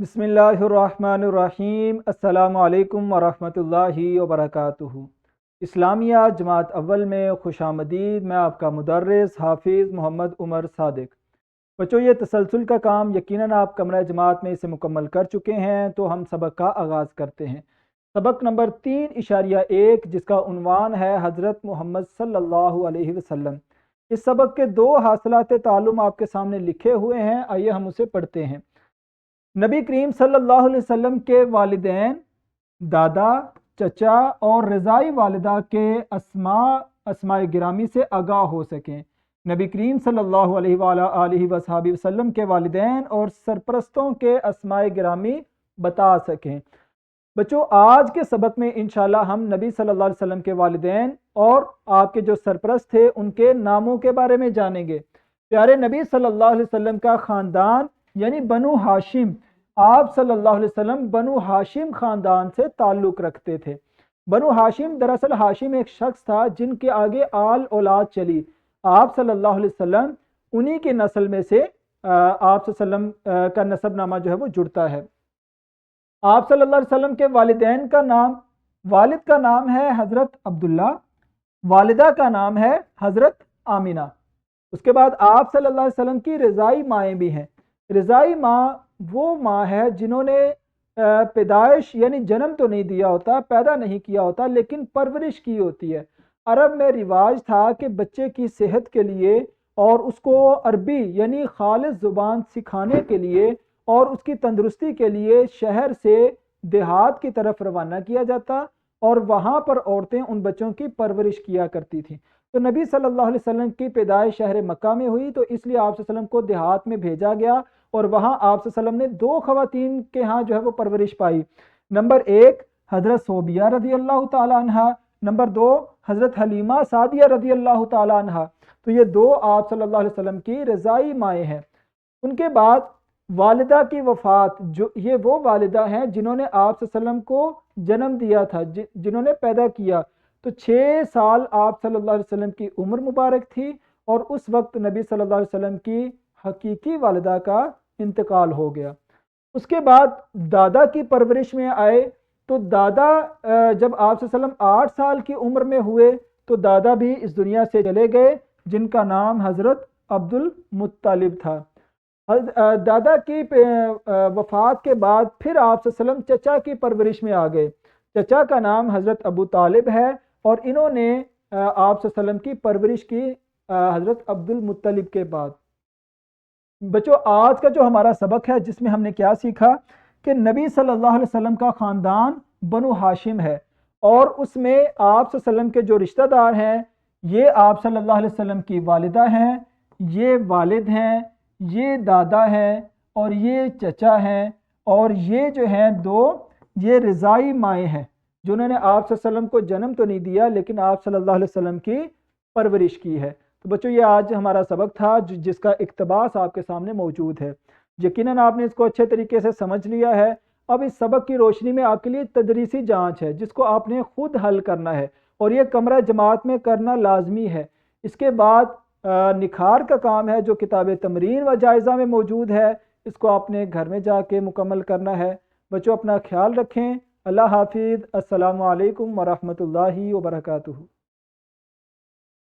बिस्मिल्लाहिर्रहमानिर्रहीम। अस्सलामु अलैकुम वरहमतुल्लाहि वबरकातुहू। इस्लामिया जमात अव्वल में खुशामदीद। मैं आपका मुदर्रिस हाफिज़ मोहम्मद उमर सादिक। बच्चों, ये तसलसल का काम यकीनन आप कमरा जमात में इसे मुकम्मल कर चुके हैं, तो हम सबक का आगाज़ करते हैं। सबक नंबर 3.1 जिसका उन्वान है हज़रत मोहम्मद सल्लल्लाहु अलैहि वसल्लम। इस सबक के 2 हासिलात ताल्लुम आपके सामने लिखे हुए हैं, आइए हम उसे पढ़ते हैं। नबी करीम सल्लल्लाहु अलैहि वसल्लम के वालिदैन, दादा, चचा और रज़ाई वालिदा के अस्माए गिरामी से आगाह हो सकें। नबी करीम सल्लल्लाहु अलैहि वसल्लम के वालिदैन और सरपरस्तों के अस्माए गिरामी बता सकें। बच्चों, आज के सबक में इंशाल्लाह हम नबी सल्लल्लाहु अलैहि वसल्लम के वालिदैन और आपके जो सरपरस्त थे उनके नामों के बारे में जानेंगे। प्यारे नबी सल्लल्लाहु अलैहि वसल्लम का ख़ानदान यानी बनु हाशिम, आप सल्लल्लाहु अलैहि वसल्लम बनु हाशिम ख़ानदान से ताल्लुक़ रखते थे। बनु हाशिम, दरअसल हाशिम एक शख्स था जिनके आगे आल औलाद चली। आप सल्लल्लाहु अलैहि वसल्लम उन्हीं के नस्ल में से आप सल्लम का नसबनामा जो है वो जुड़ता है। आप सल्लल्लाहु अलैहि वसल्लम के वालिदैन का नाम, वालिद का नाम है हज़रत अब्दुल्ला, वालिदा का नाम है हज़रत आमिना। उसके बाद आप सल्लल्लाहु अलैहि वसल्लम की रज़ाई माएँ भी हैं। रज़ाई माँ वो माँ है जिन्होंने पैदाइश यानी जन्म तो नहीं दिया होता, पैदा नहीं किया होता, लेकिन परवरिश की होती है। अरब में रिवाज था कि बच्चे की सेहत के लिए और उसको अरबी यानी खालिस ज़ुबान सिखाने के लिए और उसकी तंदुरुस्ती के लिए शहर से देहात की तरफ रवाना किया जाता और वहाँ पर औरतें उन बच्चों की परवरिश किया करती थीं। तो नबी सल्लल्लाहु अलैहि वसल्लम की पैदाइश शहर मक्का में हुई, तो इसलिए आप सल्लल्लाहु अलैहि वसल्लम को देहात में भेजा गया और वहाँ आप सल्लल्लाहु अलैहि वसल्लम ने 2 ख़वातीन के यहाँ जो है वो परवरिश पाई। नंबर 1 हज़रत सोबिया रज़ी अल्लाह ताला अन्हा, नंबर 2 हज़रत हलीमा सादिया रज़ी अल्लाह ताला अन्हा। तो ये 2 आप सल्लल्लाहु अलैहि वसल्लम की रज़ाई माएँ हैं। उनके बाद वालिदा की वफ़ात, जो ये वो वालिदा हैं जिन्होंने आप सल्लल्लाहु अलैहि वसल्लम को जन्म दिया था, जिन्होंने पैदा किया। तो 6 साल आप सल्लल्लाहु अलैहि वसल्लम की उम्र मुबारक थी और उस वक्त नबी सल्लल्लाहु अलैहि वसल्लम की हकीकी वालिदा का इंतकाल हो गया। उसके बाद दादा की परवरिश में आए, तो दादा जब आप सल्लल्लाहु अलैहि वसल्लम 8 साल की उम्र में हुए तो दादा भी इस दुनिया से चले गए, जिनका नाम हज़रत अब्दुल मुत्तलिब था। दादा की वफ़ात के बाद फिर आप सल्लल्लाहु अलैहि वसल्लम चचा की परवरिश में आ गए। चचा का नाम हज़रत अबू तालिब है और इन्होंने आप सल्लल्लाहु अलैहि वसल्लम की परवरिश की हज़रत अब्दुल मुत्तलिब के बाद। बच्चों, आज का जो हमारा सबक है जिसमें हमने क्या सीखा कि नबी सल्लल्लाहु अलैहि वसल्लम का ख़ानदान बनु हाशिम है और उसमें आप सल्लल्लाहु अलैहि वसल्लम के जो रिश्तेदार हैं ये आप सल्लल्लाहु अलैहि वसल्लम की वालिदा हैं, ये वालिद हैं, ये दादा हैं और ये चचा हैं और ये जो हैं 2 ये रज़ाई माएँ हैं जिन्होंने आप सल्लल्लाहु अलैहि वसल्लम को जन्म तो नहीं दिया लेकिन आप सल्लल्लाहु अलैहि वसल्लम की परवरिश की है। तो बच्चों, ये आज हमारा सबक था जिसका इक्तबास आपके सामने मौजूद है। यकीनन आपने इसको अच्छे तरीके से समझ लिया है। अब इस सबक की रोशनी में आपके लिए तदरीसी जांच है जिसको आपने खुद हल करना है और ये कमरा जमात में करना लाजमी है। इसके बाद निखार का काम है जो किताब तमरीन व जायज़ा में मौजूद है, इसको आपने घर में जाके मुकम्मल करना है। बच्चों, अपना ख्याल रखें। अल्लाह हाफिज़। अस्सलामु अलैकुम वरहमतुल्लाहि वबरकातुहू।